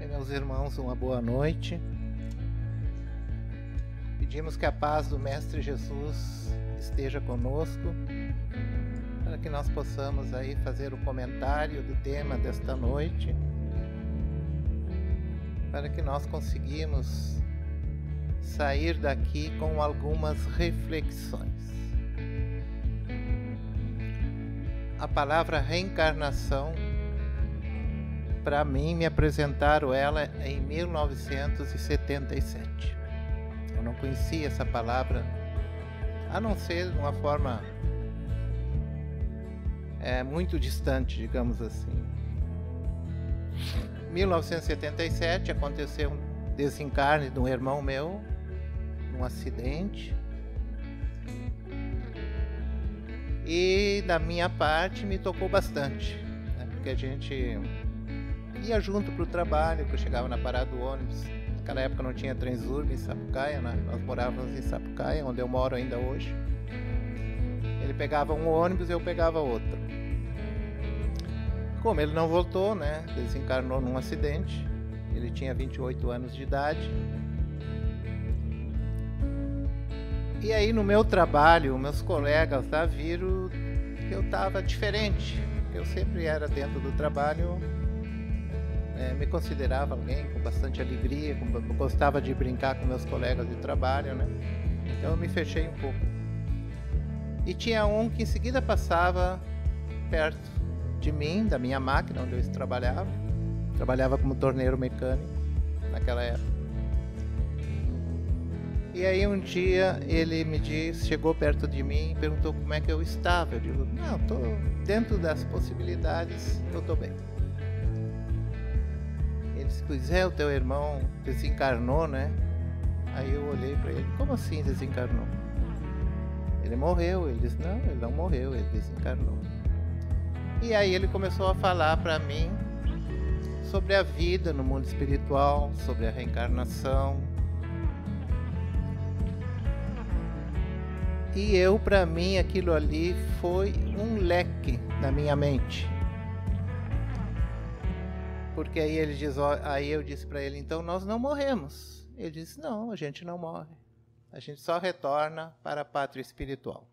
Meus irmãos, uma boa noite. Pedimos que a paz do Mestre Jesus esteja conosco, para que nós possamos aí fazer o comentário do tema desta noite, para que nós conseguimos sair daqui com algumas reflexões. A palavra reencarnação, para mim, me apresentaram ela em 1977. Eu não conhecia essa palavra, a não ser de uma forma muito distante, digamos assim. Em 1977 aconteceu um desencarne de um irmão meu, num acidente. E da minha parte me tocou bastante, né? Porque a gente ia junto para o trabalho, que eu chegava na parada do ônibus. Naquela época não tinha Transurb em Sapucaia, né? Nós morávamos em Sapucaia, onde eu moro ainda hoje. Ele pegava um ônibus e eu pegava outro. Como ele não voltou, né? Desencarnou num acidente. Ele tinha 28 anos de idade. E aí no meu trabalho, meus colegas lá viram que eu estava diferente. Eu sempre era dentro do trabalho, me considerava alguém com bastante alegria, gostava de brincar com meus colegas de trabalho, né? Então eu me fechei um pouco. E tinha um que em seguida passava perto de mim, da minha máquina onde eu trabalhava. Trabalhava como torneiro mecânico naquela época. E aí um dia ele me disse, chegou perto de mim e perguntou como é que eu estava. Eu digo, não, estou dentro das possibilidades, eu estou bem. Ele disse, pois é, o teu irmão desencarnou, né? Aí eu olhei para ele, como assim desencarnou? Ele morreu. Ele disse, não, ele não morreu, ele desencarnou. E aí ele começou a falar para mim sobre a vida no mundo espiritual, sobre a reencarnação. E eu, para mim, aquilo ali foi um leque na minha mente. Porque aí ele diz, aí eu disse para ele, então nós não morremos. Ele disse, não, a gente não morre. A gente só retorna para a pátria espiritual.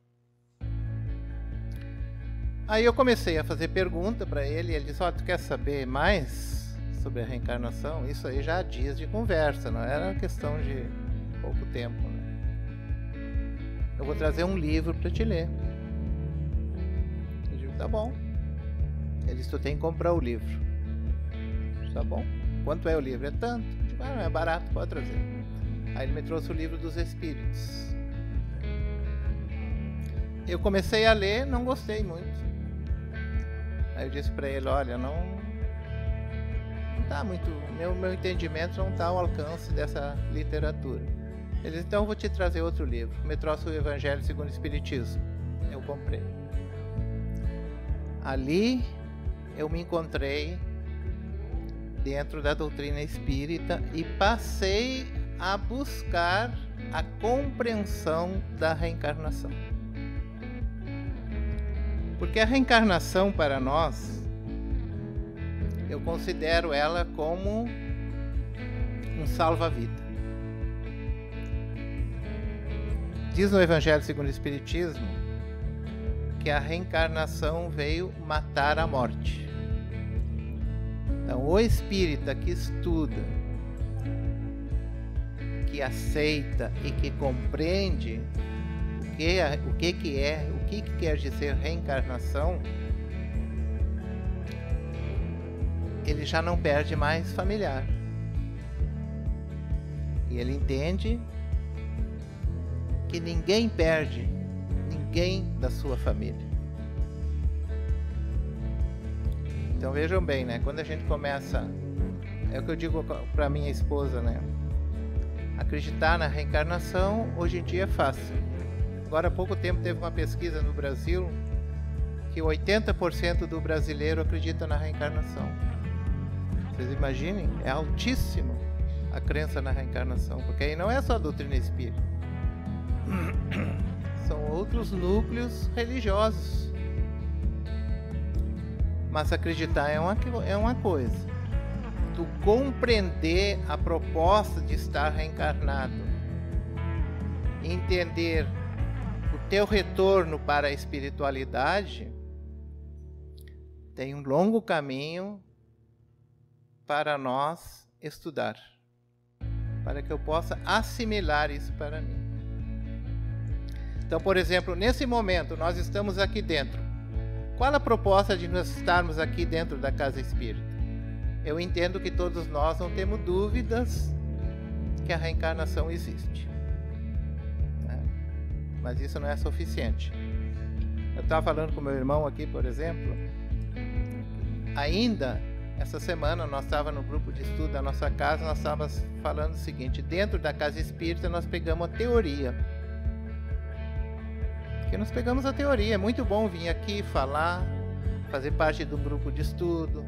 Aí eu comecei a fazer pergunta para ele, e ele disse, tu quer saber mais sobre a reencarnação? Isso aí já há dias de conversa, não era questão de pouco tempo, né? Eu vou trazer um livro para te ler. Eu digo, tá bom. Ele disse, tu tem que comprar o livro. Eu disse, tá bom. Quanto é o livro? É tanto. Eu digo, não é barato, pode trazer. Aí ele me trouxe o livro dos Espíritos. Eu comecei a ler, não gostei muito. Aí eu disse para ele, olha, não tá muito, meu entendimento não está ao alcance dessa literatura. Ele disse, então eu vou te trazer outro livro. Me trouxe o Evangelho segundo o Espiritismo. Eu comprei. Ali eu me encontrei dentro da doutrina espírita e passei a buscar a compreensão da reencarnação. Porque a reencarnação para nós, eu considero ela como um salva-vida. Diz no Evangelho segundo o Espiritismo que a reencarnação veio matar a morte. Então, o espírita que estuda, que aceita e que compreende o que quer dizer reencarnação, ele já não perde mais familiar. E ele entende que ninguém perde ninguém da sua família. Então vejam bem, né? Quando a gente começa, é o que eu digo para minha esposa, né? Acreditar na reencarnação hoje em dia é fácil. Agora há pouco tempo teve uma pesquisa no Brasil que 80% do brasileiro acredita na reencarnação. Vocês imaginem? É altíssimo a crença na reencarnação, porque aí não é só a doutrina espírita. São outros núcleos religiosos. Mas acreditar é uma coisa. tu compreender a proposta de estar reencarnado, entender o teu retorno para a espiritualidade, tem um longo caminho para nós estudar, para que eu possa assimilar isso para mim. Então, por exemplo, nesse momento, nós estamos aqui dentro. Qual a proposta de nós estarmos aqui dentro da casa espírita? Eu entendo que todos nós não temos dúvidas que a reencarnação existe, né? Mas isso não é suficiente. Eu estava falando com meu irmão aqui, por exemplo, ainda essa semana nós estávamos no grupo de estudo da nossa casa, nós estávamos falando o seguinte: dentro da casa espírita nós pegamos a teoria. Porque nós pegamos a teoria, é muito bom vir aqui falar, fazer parte do grupo de estudo,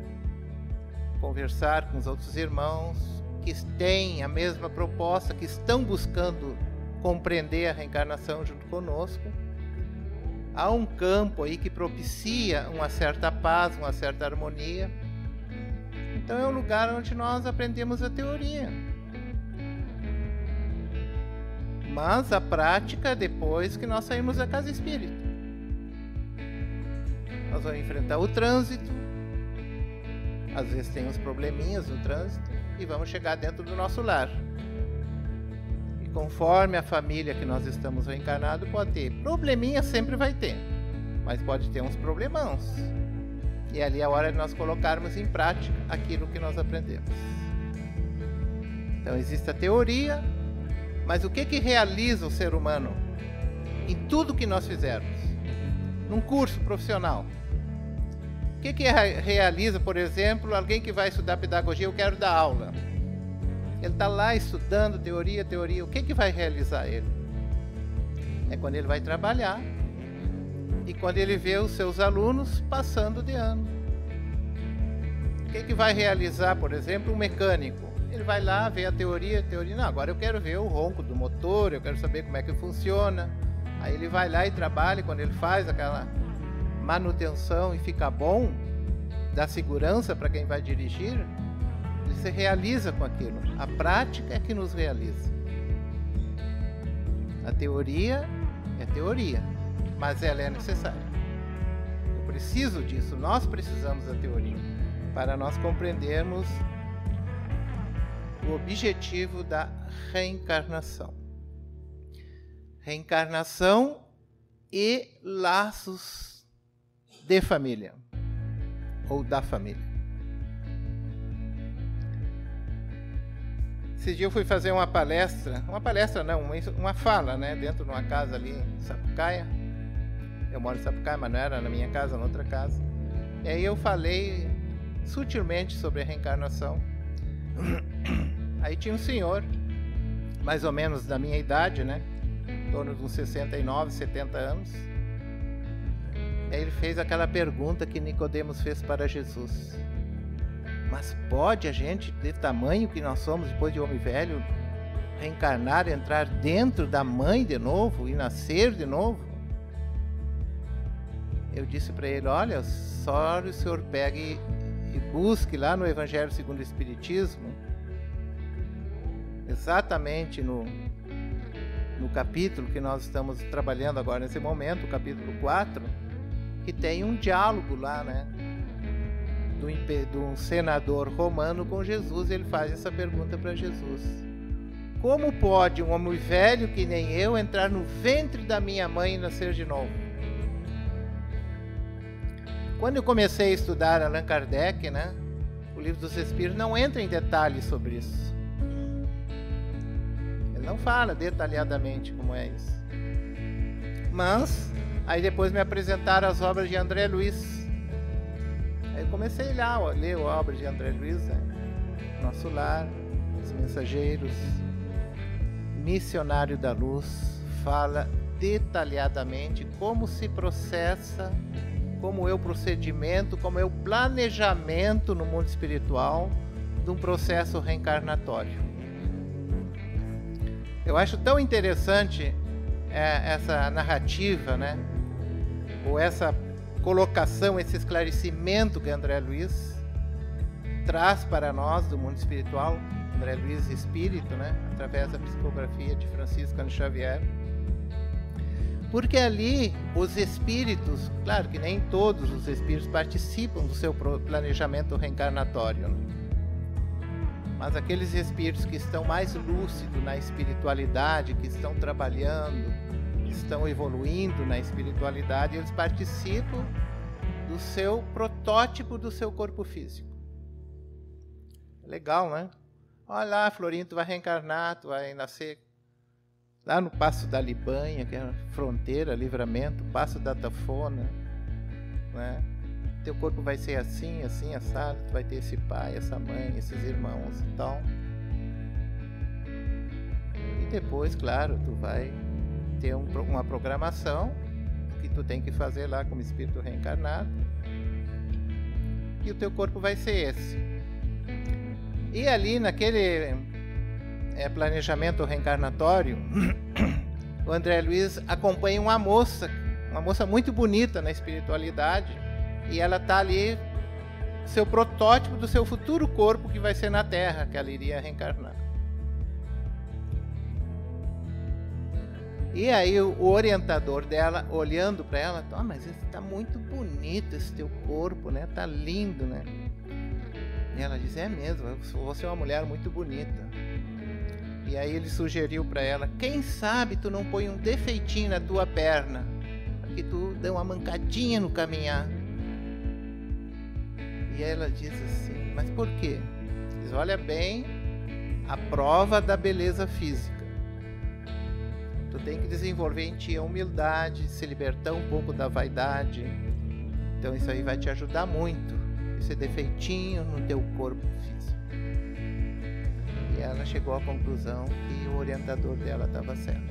conversar com os outros irmãos que têm a mesma proposta, que estão buscando compreender a reencarnação junto conosco. Há um campo aí que propicia uma certa paz, uma certa harmonia. Então é um lugar onde nós aprendemos a teoria. Mas a prática é depois que nós saímos da casa espírita. Nós vamos enfrentar o trânsito, às vezes tem uns probleminhas no trânsito, e vamos chegar dentro do nosso lar. E conforme a família que nós estamos reencarnados, pode ter probleminha, sempre vai ter, mas pode ter uns problemãos. E ali é a hora de nós colocarmos em prática aquilo que nós aprendemos. Então existe a teoria, mas o que realiza o ser humano em tudo que nós fizermos? Num curso profissional. O que realiza, por exemplo, alguém que vai estudar pedagogia? Eu quero dar aula. Ele está lá estudando teoria. O que vai realizar ele? É quando ele vai trabalhar e quando ele vê os seus alunos passando de ano. O que vai realizar, por exemplo, um mecânico? Ele vai lá, vê a teoria, não, agora eu quero ver o ronco do motor, eu quero saber como é que funciona. Aí ele vai lá e trabalha, e quando ele faz aquela manutenção e fica bom, dá segurança para quem vai dirigir, ele se realiza com aquilo. A prática é que nos realiza. A teoria é teoria, mas ela é necessária. Eu preciso disso, nós precisamos da teoria, para nós compreendermos o objetivo da reencarnação. Reencarnação e laços de família, ou da família. Esse dia eu fui fazer uma fala, né, dentro de uma casa ali em Sapucaia. Eu moro em Sapucaia, mas não era na minha casa, na outra casa. E aí eu falei sutilmente sobre a reencarnação. Aí tinha um senhor, mais ou menos da minha idade, né? Em torno de uns 69, 70 anos. Aí ele fez aquela pergunta que Nicodemos fez para Jesus: mas pode a gente, de tamanho que nós somos depois de homem velho, reencarnar, entrar dentro da mãe de novo e nascer de novo? Eu disse para ele: olha, só o senhor pegue e busque lá no Evangelho segundo o Espiritismo, exatamente no capítulo que nós estamos trabalhando agora nesse momento, o capítulo 4, que tem um diálogo lá, né, de um senador romano com Jesus. Ele faz essa pergunta para Jesus: como pode um homem velho que nem eu entrar no ventre da minha mãe e nascer de novo? Quando eu comecei a estudar Allan Kardec, né, o Livro dos Espíritos não entra em detalhes sobre isso. Ele não fala detalhadamente como é isso. Mas, aí depois me apresentaram as obras de André Luiz. Aí eu comecei lá a ler a obra de André Luiz, né? Nosso Lar, Os Mensageiros, Missionário da Luz, fala detalhadamente como se processa, como é o procedimento, como é o planejamento no mundo espiritual de um processo reencarnatório. Eu acho tão interessante essa narrativa, né? Ou essa colocação, esse esclarecimento que André Luiz traz para nós do mundo espiritual, André Luiz Espírito, né? Através da psicografia de Francisco Cândido Xavier. Porque ali os espíritos, claro que nem todos os espíritos participam do seu planejamento reencarnatório, né? Mas aqueles espíritos que estão mais lúcidos na espiritualidade, que estão trabalhando, que estão evoluindo na espiritualidade, eles participam do seu protótipo do seu corpo físico. Legal, né? Olha lá, Florinho, tu vai reencarnar, tu vai nascer lá no Passo da Libanha, que é a fronteira, Livramento, Passo da Tafona, né? Teu corpo vai ser assim, assim, assado, tu vai ter esse pai, essa mãe, esses irmãos e tal. E depois, claro, tu vai ter uma programação que tu tem que fazer lá como espírito reencarnado. E o teu corpo vai ser esse. E ali naquele planejamento reencarnatório, o André Luiz acompanha uma moça muito bonita na espiritualidade, e ela está ali, seu protótipo do seu futuro corpo que vai ser na Terra, que ela iria reencarnar. E aí o orientador dela, olhando para ela, mas está muito bonito esse teu corpo, né? Tá lindo, né? E ela diz, é mesmo, você é uma mulher muito bonita. E aí ele sugeriu para ela, quem sabe tu não põe um defeitinho na tua perna, para que tu dê uma mancadinha no caminhar. E aí ela diz assim, mas por quê? Diz, olha bem, a prova da beleza física. Tu tem que desenvolver em ti a humildade, se libertar um pouco da vaidade. Então isso aí vai te ajudar muito, esse defeitinho no teu corpo físico. E ela chegou à conclusão que o orientador dela estava certo.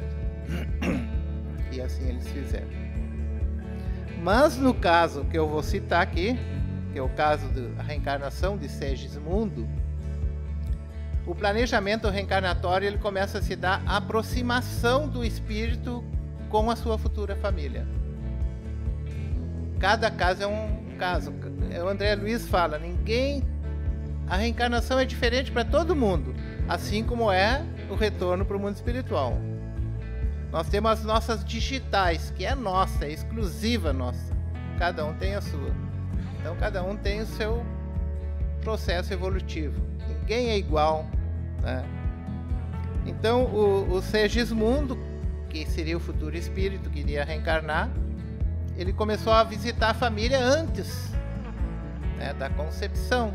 E assim eles fizeram. Mas no caso que eu vou citar aqui, que é o caso da reencarnação de Segismundo, o planejamento reencarnatório ele começa a se dar a aproximação do espírito com a sua futura família. Cada caso é um caso. O André Luiz fala, a reencarnação é diferente para todo mundo, assim como é o retorno para o mundo espiritual. Nós temos as nossas digitais, que é nossa, é exclusiva nossa. Cada um tem a sua. Então cada um tem o seu processo evolutivo. Ninguém é igual, né? Então o Segismundo, que seria o futuro espírito que iria reencarnar, ele começou a visitar a família antes, né, da concepção.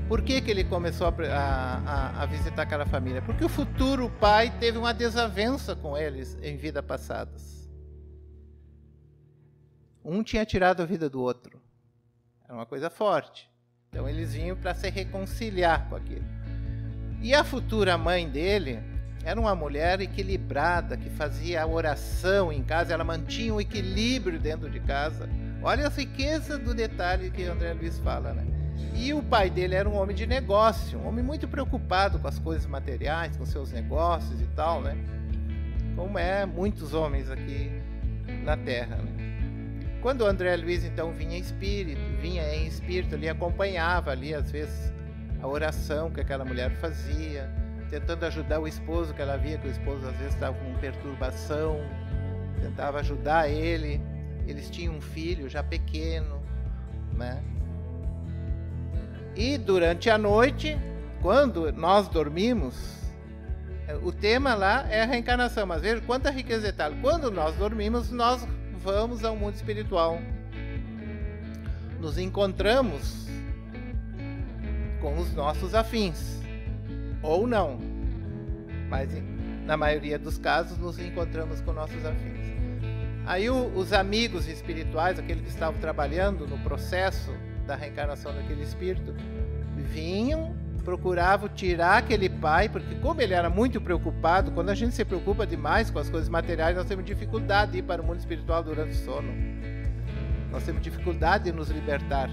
Por que ele começou a visitar aquela família? Porque o futuro pai teve uma desavença com eles em vidas passadas. Um tinha tirado a vida do outro. Era uma coisa forte. Então eles vinham para se reconciliar com aquilo. E a futura mãe dele era uma mulher equilibrada, que fazia a oração em casa, ela mantinha o equilíbrio dentro de casa. Olha a riqueza do detalhe que André Luiz fala, né? E o pai dele era um homem de negócio, um homem muito preocupado com as coisas materiais, com seus negócios e tal, né? Como muitos homens aqui na Terra, né? Quando o André Luiz então vinha em espírito, ele acompanhava ali às vezes a oração que aquela mulher fazia, tentando ajudar o esposo, que ela via que o esposo às vezes estava com perturbação, tentava ajudar ele. Eles tinham um filho já pequeno, né? E durante a noite, quando nós dormimos, o tema lá é a reencarnação, mas veja quanta riqueza detalhe. Quando nós dormimos, nós vamos ao mundo espiritual. Nos encontramos com os nossos afins, ou não, mas na maioria dos casos nos encontramos com nossos afins. Aí os amigos espirituais, aqueles que estavam trabalhando no processo da reencarnação daquele espírito, vinham, procuravam tirar aquele pai, porque como ele era muito preocupado, quando a gente se preocupa demais com as coisas materiais, nós temos dificuldade de ir para o mundo espiritual durante o sono. Nós temos dificuldade de nos libertar,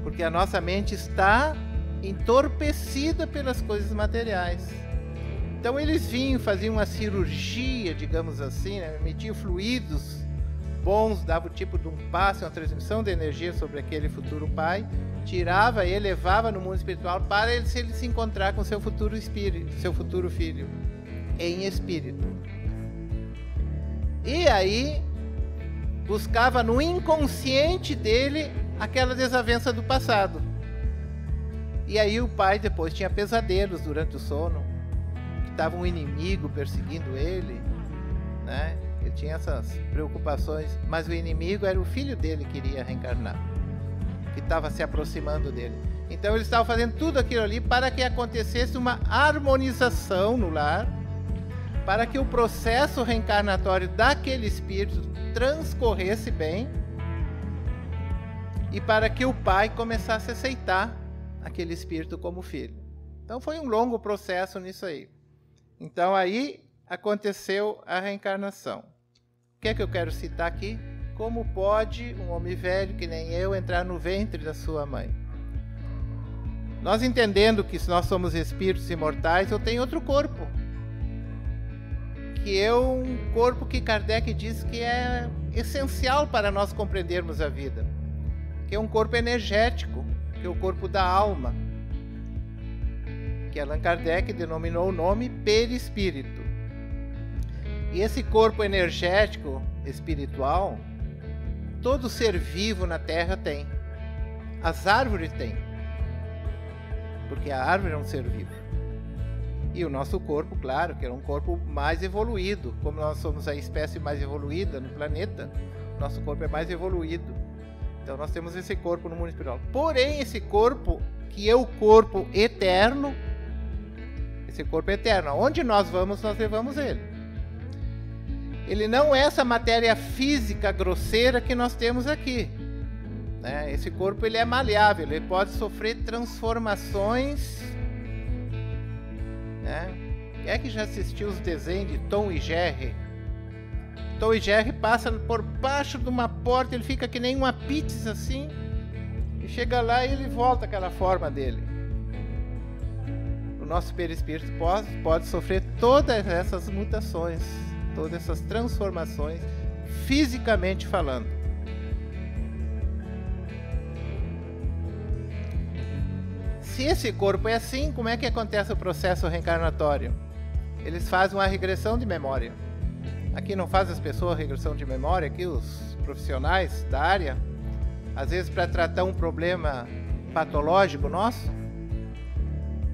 porque a nossa mente está entorpecida pelas coisas materiais. Então eles vinham, faziam uma cirurgia, digamos assim, né? Emitiam fluidos bons, davam o tipo de um passe, uma transmissão de energia sobre aquele futuro pai, tirava ele, levava no mundo espiritual para ele se encontrar com seu futuro espírito, seu futuro filho, em espírito. E aí buscava no inconsciente dele aquela desavença do passado. E aí o pai depois tinha pesadelos durante o sono, que estava um inimigo perseguindo ele, né? Ele tinha essas preocupações, mas o inimigo era o filho dele que iria reencarnar, que estava se aproximando dele. Então ele estava fazendo tudo aquilo ali para que acontecesse uma harmonização no lar, para que o processo reencarnatório daquele espírito transcorresse bem e para que o pai começasse a aceitar aquele espírito como filho. Então foi um longo processo nisso aí. Então aí aconteceu a reencarnação. O que é que eu quero citar aqui? Como pode um homem velho que nem eu entrar no ventre da sua mãe? Nós entendendo que nós somos espíritos imortais, eu tenho outro corpo. Que é um corpo que Kardec diz que é essencial para nós compreendermos a vida. Que é um corpo energético, que é o corpo da alma. Que Allan Kardec denominou o nome perispírito. E esse corpo energético, espiritual, todo ser vivo na Terra tem. As árvores têm. Porque a árvore é um ser vivo. E o nosso corpo, claro, que é um corpo mais evoluído. Como nós somos a espécie mais evoluída no planeta, nosso corpo é mais evoluído. Então nós temos esse corpo no mundo espiritual. Porém, esse corpo, que é o corpo eterno, esse corpo eterno, onde nós vamos, nós levamos ele. Ele não é essa matéria física grosseira que nós temos aqui. Né? Esse corpo ele é maleável, ele pode sofrer transformações. Né? Quem é que já assistiu os desenhos de Tom e Jerry? Tom e Jerry passa por baixo de uma porta, ele fica que nem uma pizza assim, e chega lá e ele volta àquela forma dele. O nosso perispírito pode sofrer todas essas mutações, todas essas transformações, fisicamente falando. Se esse corpo é assim, como é que acontece o processo reencarnatório? Eles fazem uma regressão de memória. Aqui não faz as pessoas regressão de memória, aqui os profissionais da área, às vezes para tratar um problema patológico nosso,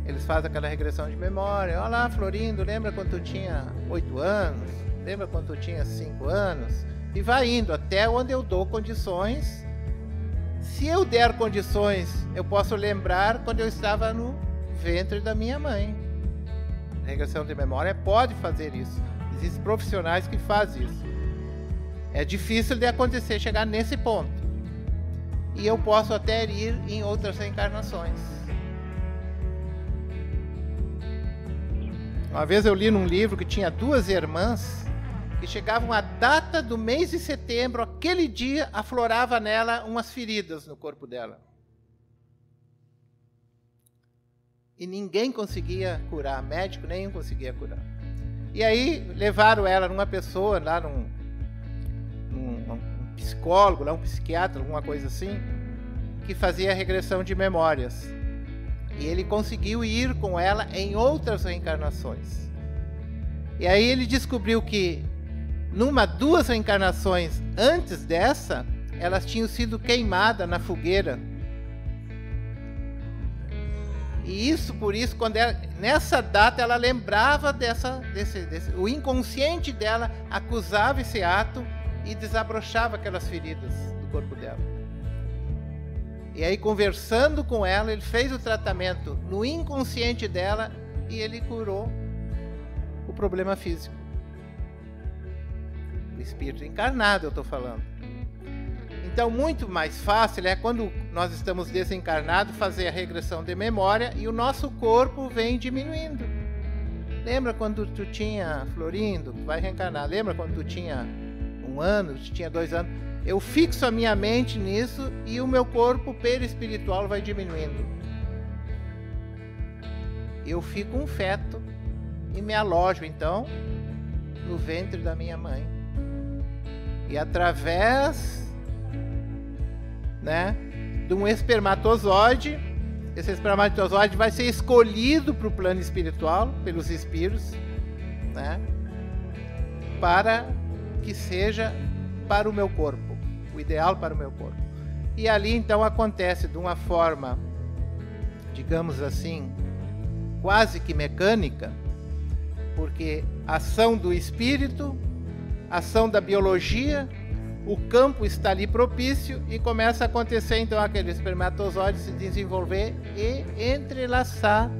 eles fazem aquela regressão de memória. Olha lá, Florindo, lembra quando tu tinha 8 anos? Lembra quando tu tinha 5 anos? E vai indo até onde eu dou condições. Se eu der condições, eu posso lembrar quando eu estava no ventre da minha mãe. A regressão de memória pode fazer isso. Existem profissionais que fazem isso. É difícil de acontecer, chegar nesse ponto. E eu posso até ir em outras reencarnações. Uma vez eu li num livro que tinha 2 irmãs que chegavam à data do mês de setembro, aquele dia aflorava nela umas feridas no corpo dela. E ninguém conseguia curar, médico nenhum conseguia curar. E aí levaram ela numa pessoa, lá num psicólogo, lá um psiquiatra, alguma coisa assim, que fazia regressão de memórias. E ele conseguiu ir com ela em outras reencarnações. E aí ele descobriu que 2 reencarnações antes dessa, elas tinham sido queimadas na fogueira. E isso, por isso, quando ela, nessa data ela lembrava o inconsciente dela acusava esse ato e desabrochava aquelas feridas do corpo dela. E aí, conversando com ela, ele fez o tratamento no inconsciente dela e ele curou o problema físico. O espírito encarnado, eu estou falando. Então, muito mais fácil é quando nós estamos desencarnados fazer a regressão de memória e o nosso corpo vem diminuindo. Lembra quando tu tinha, Florindo, vai reencarnar, lembra quando tu tinha 1 ano, tu tinha 2 anos? Eu fixo a minha mente nisso e o meu corpo perispiritual vai diminuindo. Eu fico um feto e me alojo, então, no ventre da minha mãe. E através, né, de um espermatozoide. Esse espermatozoide vai ser escolhido para o plano espiritual, pelos espíritos, né? Para que seja para o meu corpo, o ideal para o meu corpo. E ali então acontece de uma forma, digamos assim, quase que mecânica, porque ação do espírito, ação da biologia, o campo está ali propício e começa a acontecer então aquele espermatozoide se desenvolver e entrelaçar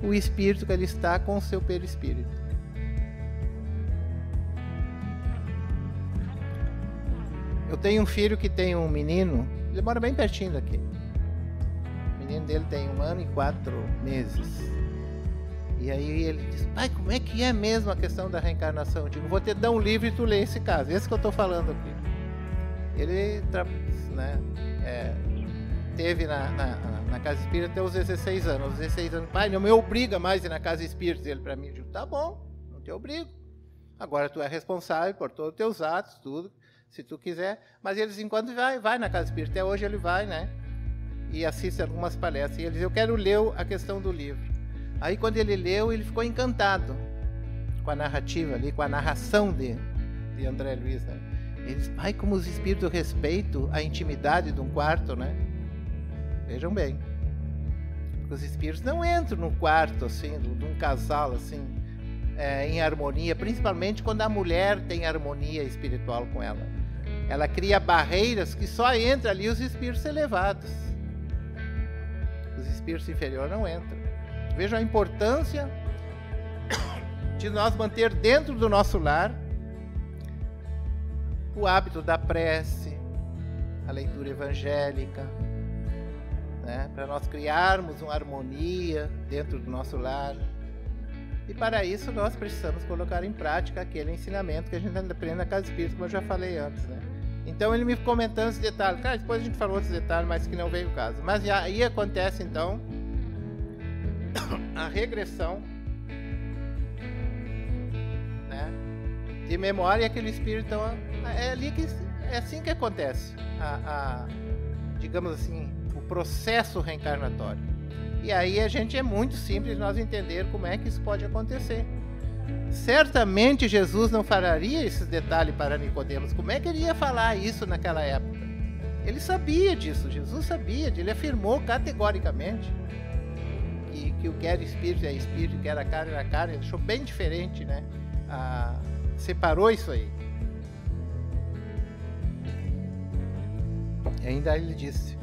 o espírito que ele está com o seu perispírito. Eu tenho um filho que tem um menino, ele mora bem pertinho daqui. O menino dele tem 1 ano e 4 meses. E aí ele diz: pai, como é que é mesmo a questão da reencarnação? Eu digo: vou te dar um livro e tu lê esse caso. Esse que eu estou falando aqui. Ele teve na casa espírita até os 16 anos. Aos 16 anos, pai, não me obriga mais a ir na casa espírita. Ele para mim, eu digo: tá bom, não te obrigo. Agora tu é responsável por todos os teus atos, tudo, se tu quiser. Mas eles, enquanto vai na casa espírita, até hoje ele vai, né? E assiste algumas palestras. E ele diz: eu quero ler a questão do livro. Aí quando ele leu, ele ficou encantado com a narrativa ali, com a narração de André Luiz, né? Ele diz: pai, como os espíritos respeitam a intimidade de um quarto, né? Vejam bem. Porque os espíritos não entram no quarto, assim, de um casal, assim, em harmonia, principalmente quando a mulher tem harmonia espiritual com ela. Ela cria barreiras que só entra ali os espíritos elevados. Os espíritos inferiores não entram. Vejam a importância de nós manter dentro do nosso lar o hábito da prece, a leitura evangélica, né? Para nós criarmos uma harmonia dentro do nosso lar. E para isso nós precisamos colocar em prática aquele ensinamento que a gente aprende na casa espírita, como eu já falei antes, né? Então ele me comentando esse detalhe. Cara, depois a gente falou outros detalhes, mas que não veio o caso. Mas aí acontece então a regressão, né, de memória, e aquele espírito, então, é assim que acontece digamos assim, o processo reencarnatório. E aí a gente é muito simples nós entender como é que isso pode acontecer. Certamente Jesus não falaria esses detalhes para Nicodemos. Como é que ele ia falar isso naquela época? Ele sabia disso, Jesus sabia, ele afirmou categoricamente que o que era espírito é espírito, o que era carne era carne. Ele deixou bem diferente, né? Separou isso aí. E ainda ele disse: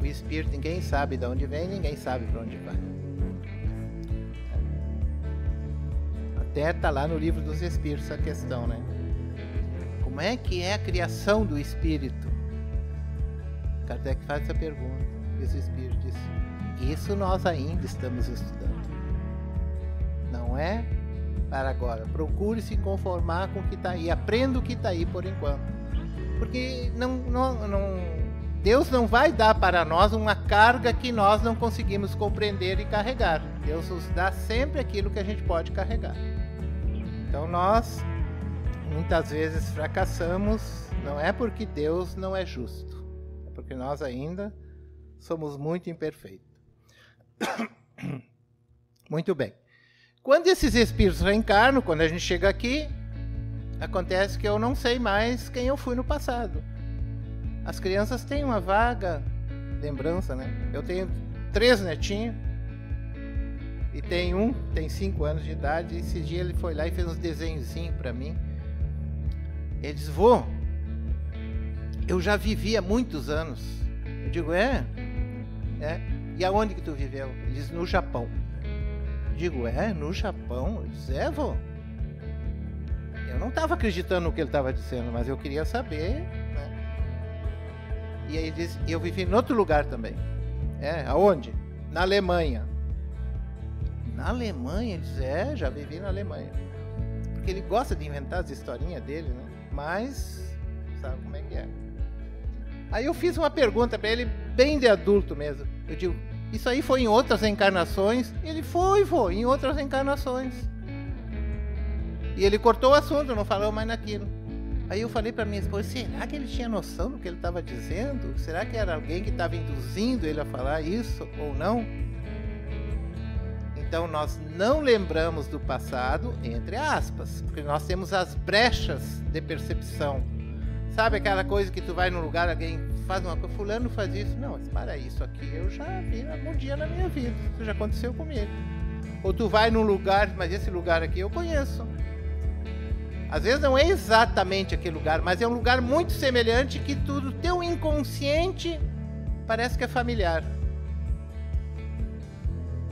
o espírito, ninguém sabe de onde vem, ninguém sabe para onde vai. Até está lá no livro dos espíritos a questão, né? Como é que é a criação do espírito? Kardec faz essa pergunta e os espíritos dizem: isso nós ainda estamos estudando. Não é para agora. Procure se conformar com o que está aí. Aprenda o que está aí por enquanto. Porque Deus não vai dar para nós uma carga que nós não conseguimos compreender e carregar. Deus nos dá sempre aquilo que a gente pode carregar. Então nós muitas vezes fracassamos, não é porque Deus não é justo, é porque nós ainda somos muito imperfeitos. Muito bem. Quando esses espíritos reencarnam, quando a gente chega aqui, acontece que eu não sei mais quem eu fui no passado. As crianças têm uma vaga lembrança, né? Eu tenho 3 netinhos e tem 5 anos de idade. E esse dia ele foi lá e fez uns desenhozinhos para mim. Ele diz: vô, eu já vivi há muitos anos. Eu digo: é? E aonde que tu viveu? Ele diz: no Japão. Eu digo: no Japão? Ele diz: vô. Eu não estava acreditando no que ele estava dizendo, mas eu queria saber, né? E aí ele diz: eu vivi em outro lugar também. Aonde? Na Alemanha. Na Alemanha? Ele diz: já vivi na Alemanha. Porque ele gosta de inventar as historinhas dele, né? Mas sabe como é que é. Aí eu fiz uma pergunta para ele, bem de adulto mesmo. Eu digo: isso aí foi em outras encarnações? Ele foi em outras encarnações. E ele cortou o assunto, não falou mais naquilo. Aí eu falei para minha esposa, será que ele tinha noção do que ele estava dizendo? Será que era alguém que estava induzindo ele a falar isso ou não? Então nós não lembramos do passado, entre aspas, porque nós temos as brechas de percepção. Sabe aquela coisa que tu vai num lugar, alguém faz uma coisa, fulano faz isso. Não, mas para isso aqui, eu já vi algum dia na minha vida, isso já aconteceu comigo. Ou tu vai num lugar, mas esse lugar aqui eu conheço. Às vezes não é exatamente aquele lugar, mas é um lugar muito semelhante que tudo, teu inconsciente, parece que é familiar.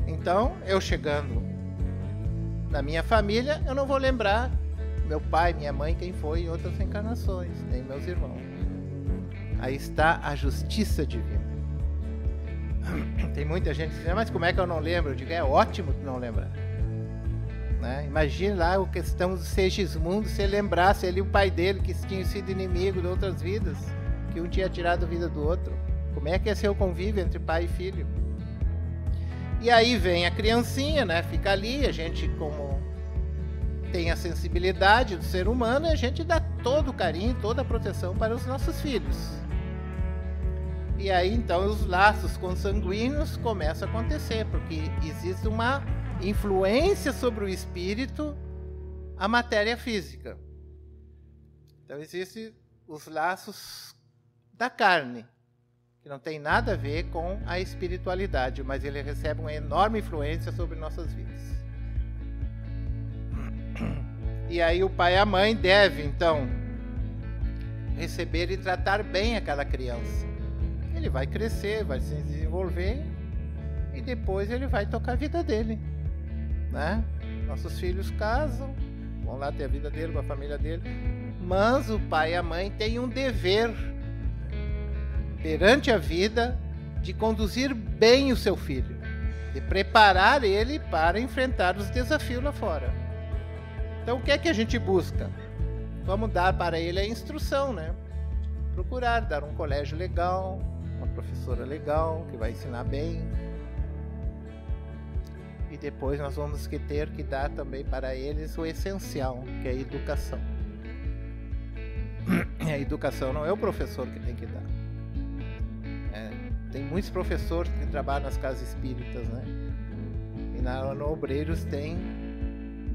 Então, eu chegando na minha família, eu não vou lembrar meu pai, minha mãe, quem foi em outras encarnações, nem meus irmãos. Aí está a justiça divina. Tem muita gente dizendo, mas como é que eu não lembro? Eu digo, é ótimo tu não lembrar. Né? Imagine lá a questão do Segismundo, se ele lembrasse ele e o pai dele, que tinham sido inimigo de outras vidas, que um tinha tirado a vida do outro. Como é que ia ser o convívio entre pai e filho? E aí vem a criancinha, né? Fica ali, a gente como tem a sensibilidade do ser humano, a gente dá todo o carinho, toda a proteção para os nossos filhos. E aí então os laços consanguíneos começam a acontecer, porque existe uma influência sobre o espírito, a matéria física. Então existem os laços da carne, que não tem nada a ver com a espiritualidade, mas ele recebe uma enorme influência sobre nossas vidas. E aí o pai e a mãe devem, então, receber e tratar bem aquela criança. Ele vai crescer, vai se desenvolver, e depois ele vai tocar a vida dele. Né? Nossos filhos casam, vão lá ter a vida dele com a família dele, mas o pai e a mãe têm um dever perante a vida de conduzir bem o seu filho, de preparar ele para enfrentar os desafios lá fora. Então o que é que a gente busca? Vamos dar para ele a instrução, né? Procurar dar um colégio legal, uma professora legal que vai ensinar bem. E depois nós vamos ter que dar também para eles o essencial, que é a educação. A educação não é o professor que tem que dar. Tem muitos professores que trabalham nas casas espíritas, né? E no Obreiros tem,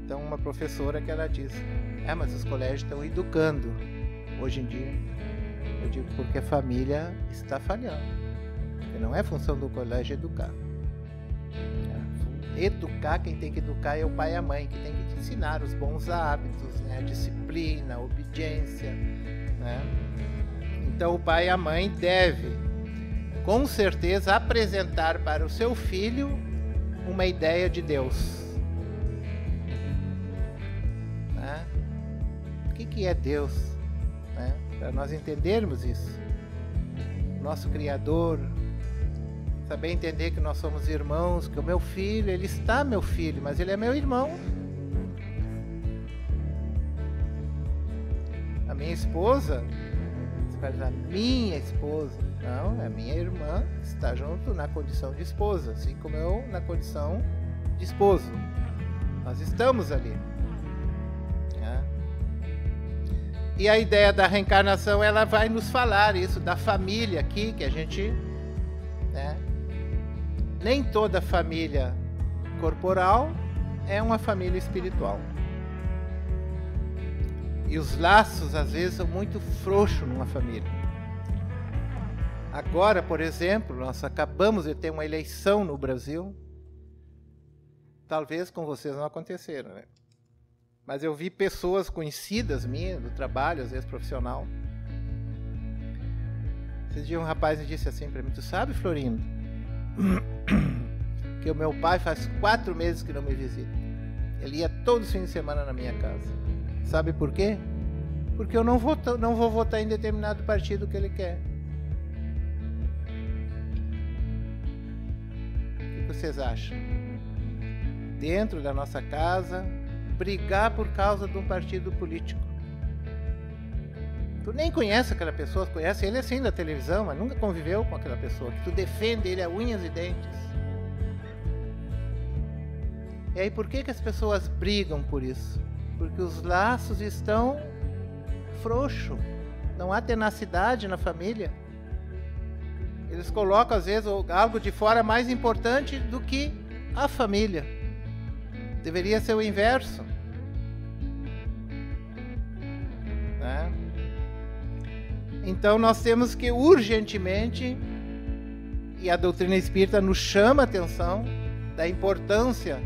então, uma professora que ela diz, mas os colégios estão educando hoje em dia. Eu digo, porque a família está falhando. Porque não é função do colégio educar. Educar, quem tem que educar é o pai e a mãe, que tem que te ensinar os bons hábitos, né? A disciplina, a obediência, né? Então o pai e a mãe devem, com certeza, apresentar para o seu filho uma ideia de Deus. Né? O que é Deus? Né? Para nós entendermos isso. Nosso Criador, saber entender que nós somos irmãos, que o meu filho, ele está meu filho, mas ele é meu irmão. A minha esposa, você vai dizer, a minha esposa, não, a minha irmã está junto na condição de esposa, assim como eu na condição de esposo. Nós estamos ali. Né? E a ideia da reencarnação, ela vai nos falar isso, da família aqui, que a gente... Né? Nem toda família corporal é uma família espiritual. E os laços, às vezes, são muito frouxos numa família. Agora, por exemplo, nós acabamos de ter uma eleição no Brasil. Talvez com vocês não aconteceram, né? Mas eu vi pessoas conhecidas minhas, do trabalho, às vezes profissional. Esses dias um rapaz me disse assim para mim, tu sabe, Florindo, que o meu pai faz 4 meses que não me visita. Ele ia todos os fins de semana na minha casa. Sabe por quê? Porque eu não vou votar em determinado partido que ele quer. O que vocês acham? Dentro da nossa casa, brigar por causa de um partido político. Tu nem conhece aquela pessoa, conhece ele assim da televisão, mas nunca conviveu com aquela pessoa, que tu defende ele a unhas e dentes. E aí por que as pessoas brigam por isso? Porque os laços estão frouxo, não há tenacidade na família. Eles colocam, às vezes, algo de fora mais importante do que a família. Deveria ser o inverso. Né? Então, nós temos que urgentemente, e a doutrina espírita nos chama a atenção da importância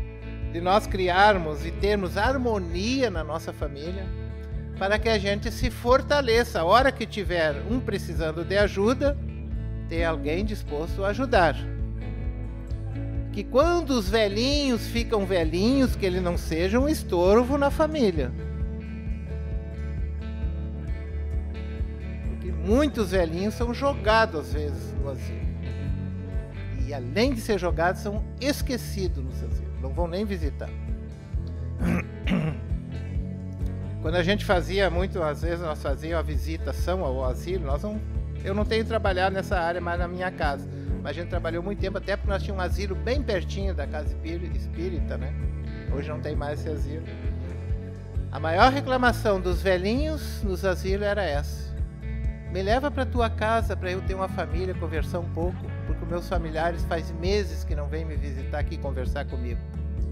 de nós criarmos e termos harmonia na nossa família, para que a gente se fortaleça. A hora que tiver um precisando de ajuda, tem alguém disposto a ajudar. Que quando os velhinhos ficam velhinhos, que eles não sejam um estorvo na família. Porque muitos velhinhos são jogados às vezes no asilo. E além de ser jogados, são esquecidos no asilo. Não vão nem visitar. Quando a gente fazia às vezes nós fazíamos a visitação ao asilo, eu não tenho trabalhado nessa área mais na minha casa, mas a gente trabalhou muito tempo, até porque nós tínhamos um asilo bem pertinho da casa espírita, né? Hoje não tem mais esse asilo. A maior reclamação dos velhinhos nos asilos era essa: me leva para tua casa para eu ter uma família, conversar um pouco, porque meus familiares faz meses que não vêm me visitar aqui conversar comigo.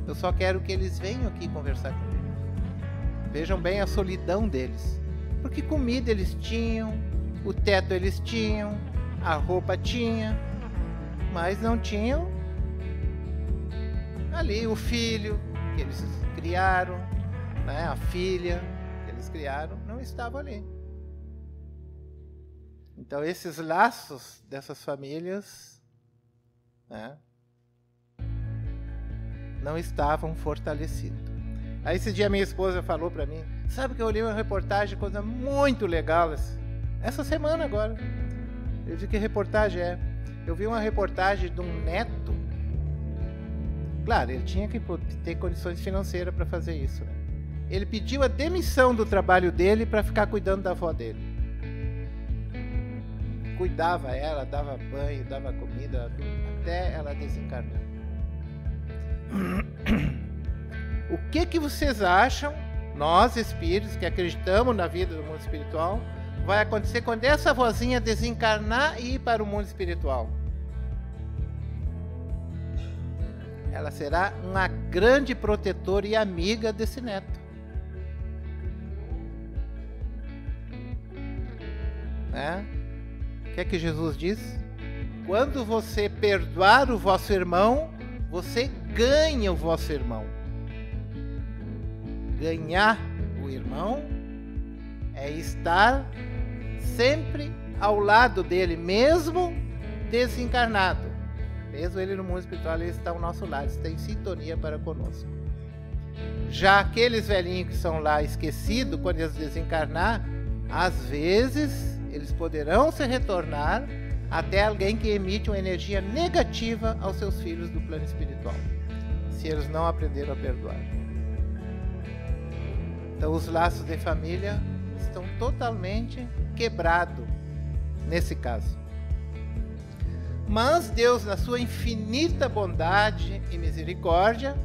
Eu só quero que eles venham aqui conversar comigo. Vejam bem a solidão deles, porque comida eles tinham, o teto eles tinham, a roupa tinha, mas não tinham ali o filho que eles criaram, né? A filha que eles criaram, não estava ali. Então esses laços dessas famílias, né, não estavam fortalecidos. Aí esse dia minha esposa falou para mim, sabe que eu li uma reportagem, coisa muito legal, essa semana agora. Eu disse, que reportagem é? Eu vi uma reportagem de um neto. Claro, ele tinha que ter condições financeiras para fazer isso, né? Ele pediu a demissão do trabalho dele para ficar cuidando da avó dele. Cuidava ela, dava banho, dava comida, até ela desencarnar. O que vocês acham, nós espíritos que acreditamos na vida do mundo espiritual, vai acontecer quando essa vozinha desencarnar e ir para o mundo espiritual? Ela será uma grande protetora e amiga desse neto. Né? O que é que Jesus diz? Quando você perdoar o vosso irmão, você ganha o vosso irmão. Ganhar o irmão é estar sempre ao lado dele, mesmo desencarnado. Mesmo ele no mundo espiritual, ele está ao nosso lado, está em sintonia para conosco. Já aqueles velhinhos que são lá esquecidos, quando eles desencarnar, às vezes eles poderão se retornar até alguém que emite uma energia negativa aos seus filhos do plano espiritual, se eles não aprenderam a perdoar. Então os laços de família estão totalmente quebrados nesse caso. Mas Deus, na sua infinita bondade e misericórdia,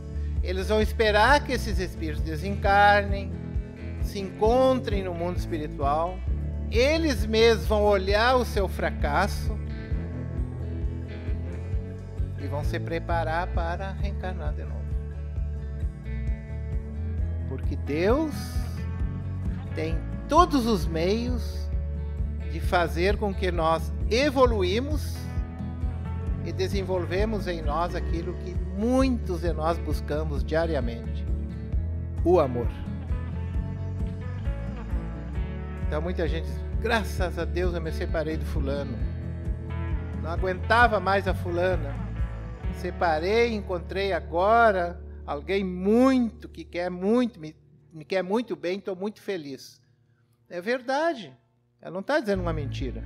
eles vão esperar que esses espíritos desencarnem, se encontrem no mundo espiritual, eles mesmos vão olhar o seu fracasso e vão se preparar para reencarnar de novo. Porque Deus tem todos os meios de fazer com que nós evoluímos e desenvolvemos em nós aquilo que muitos de nós buscamos diariamente: o amor. Então muita gente diz, graças a Deus eu me separei do fulano, não aguentava mais a fulana, separei, encontrei agora alguém muito que quer muito, me quer muito bem, estou muito feliz. É verdade, ela não está dizendo uma mentira,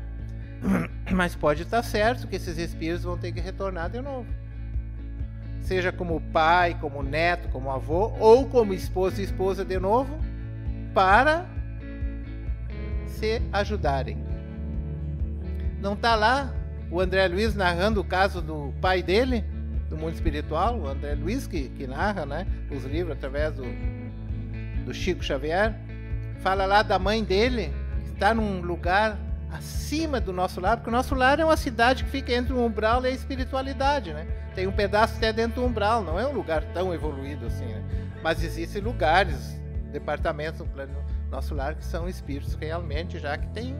mas pode estar certo que esses espíritos vão ter que retornar de novo, seja como pai, como neto, como avô, ou como esposo e esposa de novo, para se ajudarem. Não está lá o André Luiz narrando o caso do pai dele, do mundo espiritual, o André Luiz que narra, né, os livros através do Chico Xavier, fala lá da mãe dele, está num lugar acima do nosso lar, porque o nosso lar é uma cidade que fica entre o umbral e a espiritualidade, né? Tem um pedaço até dentro do umbral, não é um lugar tão evoluído assim, né? Mas existem lugares, departamentos no plano nosso lar que são espíritos realmente, já que tem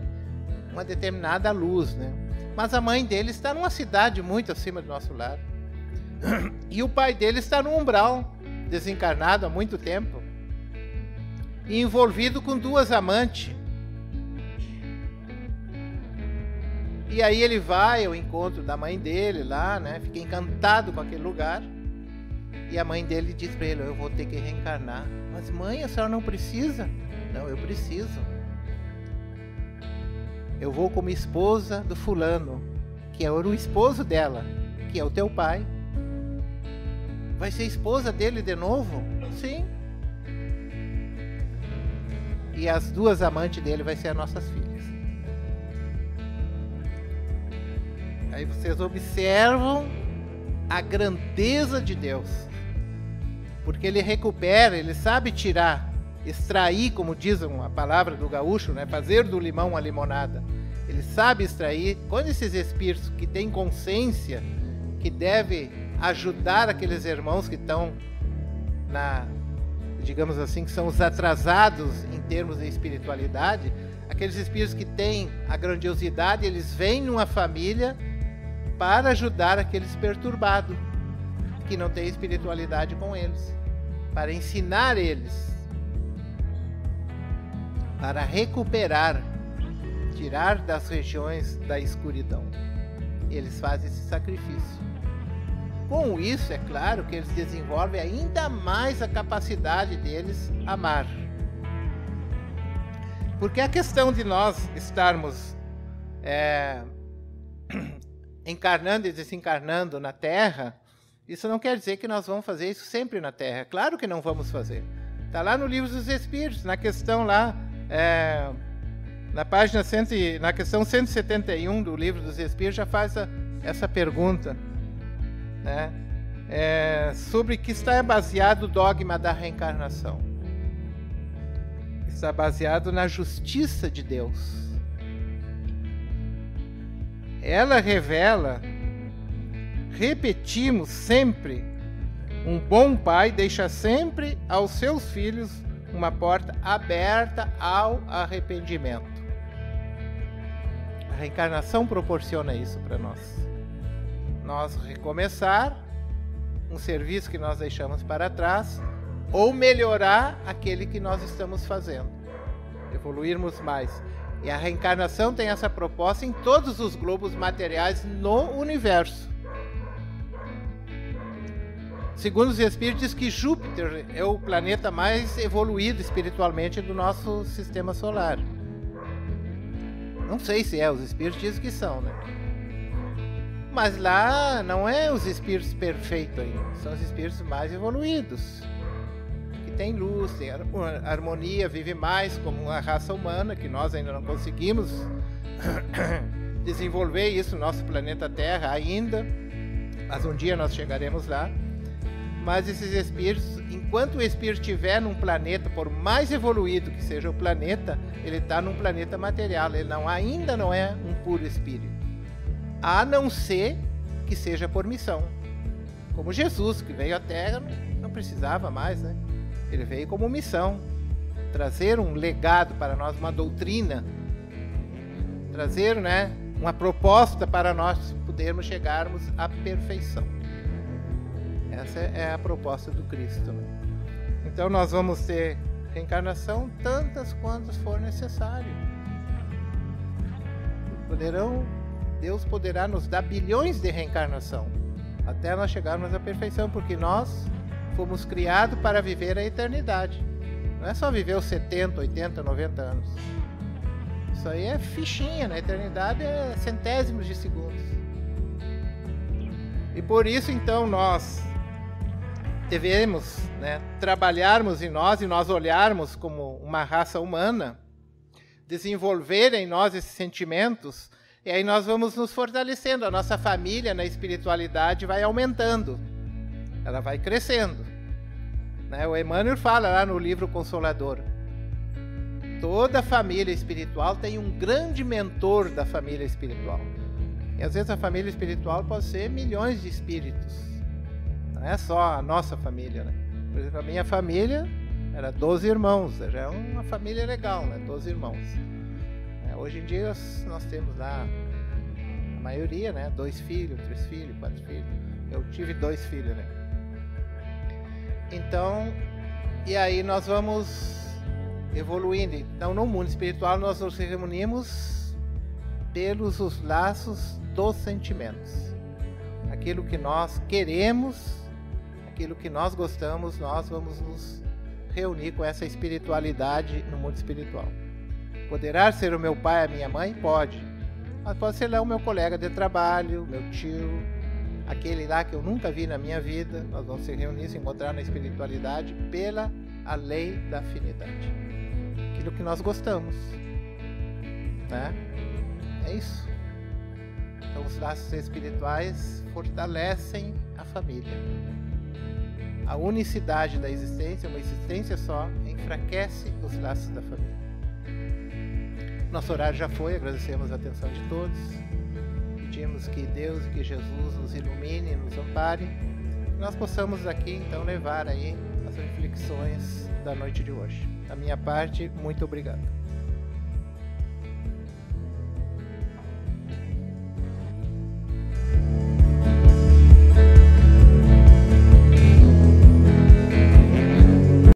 uma determinada luz, né? Mas a mãe dele está numa cidade muito acima do nosso lar. E o pai dele está no umbral, desencarnado há muito tempo, e envolvido com 2 amantes. E aí ele vai ao encontro da mãe dele lá, né? Fica encantado com aquele lugar. E a mãe dele diz para ele: eu vou ter que reencarnar. Mas mãe, a senhora não precisa? Não, eu preciso. Eu vou como esposa do fulano, que é o esposo dela, que é o teu pai. Vai ser esposa dele de novo? Sim. E as 2 amantes dele vai ser as nossas filhas. Aí vocês observam a grandeza de Deus. Porque ele recupera, ele sabe tirar, extrair, como diz a palavra do gaúcho, né? Fazer do limão uma limonada. Ele sabe extrair. Quando esses espíritos que têm consciência, que devem ajudar aqueles irmãos que estão digamos assim, que são os atrasados em termos de espiritualidade, aqueles espíritos que têm a grandiosidade, eles vêm numa família para ajudar aqueles perturbados, que não têm espiritualidade com eles, para ensinar eles, para recuperar, tirar das regiões da escuridão. Eles fazem esse sacrifício. Com isso, é claro que eles desenvolvem ainda mais a capacidade deles amar. Porque a questão de nós estarmos encarnando e desencarnando na Terra, isso não quer dizer que nós vamos fazer isso sempre na Terra. Claro que não vamos fazer. Está lá no Livro dos Espíritos, na questão lá, na questão 171 do Livro dos Espíritos, já faz essa pergunta, né? Sobre que está baseado o dogma da reencarnação. Está baseado na justiça de Deus. Ela revela, repetimos sempre, um bom pai deixa sempre aos seus filhos uma porta aberta ao arrependimento. A reencarnação proporciona isso para nós. Nós recomeçar um serviço que nós deixamos para trás, ou melhorar aquele que nós estamos fazendo, evoluirmos mais. E a reencarnação tem essa proposta em todos os globos materiais no universo. Segundo os Espíritos, diz que Júpiter é o planeta mais evoluído espiritualmente do nosso sistema solar. Não sei se os Espíritos dizem que são, né? Mas lá não é os espíritos perfeitos ainda, são os espíritos mais evoluídos, que tem luz, tem harmonia, vive mais como a raça humana, que nós ainda não conseguimos desenvolver isso no nosso planeta Terra ainda, mas um dia nós chegaremos lá. Mas esses espíritos, enquanto o espírito estiver num planeta, por mais evoluído que seja o planeta, ele está num planeta material, ele ainda não é um puro espírito. A não ser que seja por missão. Como Jesus, que veio à Terra, não precisava mais, né? Ele veio como missão. Trazer um legado para nós, uma doutrina. Trazer, né, uma proposta para nós podermos chegarmos à perfeição. Essa é a proposta do Cristo, né? Então nós vamos ter reencarnação tantas quantas for necessário. Deus poderá nos dar bilhões de reencarnação até nós chegarmos à perfeição, porque nós fomos criados para viver a eternidade. Não é só viver os 70, 80, 90 anos. Isso aí é fichinha, na eternidade é centésimos de segundos. E por isso, então, nós devemos, né, trabalharmos em nós e nós olharmos como uma raça humana, desenvolver em nós esses sentimentos. E aí nós vamos nos fortalecendo, a nossa família na espiritualidade vai aumentando, ela vai crescendo, né? O Emmanuel fala lá no livro Consolador, Toda família espiritual tem um grande mentor da família espiritual. E às vezes a família espiritual pode ser milhões de espíritos. Não é só a nossa família, né? Por exemplo, a minha família era 12 irmãos, já é uma família legal, né? 12 irmãos. Hoje em dia nós temos lá, a maioria, né? 2 filhos, 3 filhos, 4 filhos. Eu tive 2 filhos, né? Então, e aí nós vamos evoluindo. Então, no mundo espiritual, nós nos reunimos pelos os laços dos sentimentos. Aquilo que nós queremos, aquilo que nós gostamos, nós vamos nos reunir com essa espiritualidade no mundo espiritual. Poderá ser o meu pai, a minha mãe? Pode. Mas pode ser lá o meu colega de trabalho, meu tio, aquele lá que eu nunca vi na minha vida. Nós vamos se reunir, se encontrar na espiritualidade pela a lei da afinidade. Aquilo que nós gostamos, né? É isso. Então os laços espirituais fortalecem a família. A unicidade da existência, uma existência só, enfraquece os laços da família. Nosso horário já foi, agradecemos a atenção de todos. Pedimos que Deus e que Jesus nos ilumine e nos ampare. Que nós possamos aqui então levar aí as reflexões da noite de hoje. Da minha parte, muito obrigado.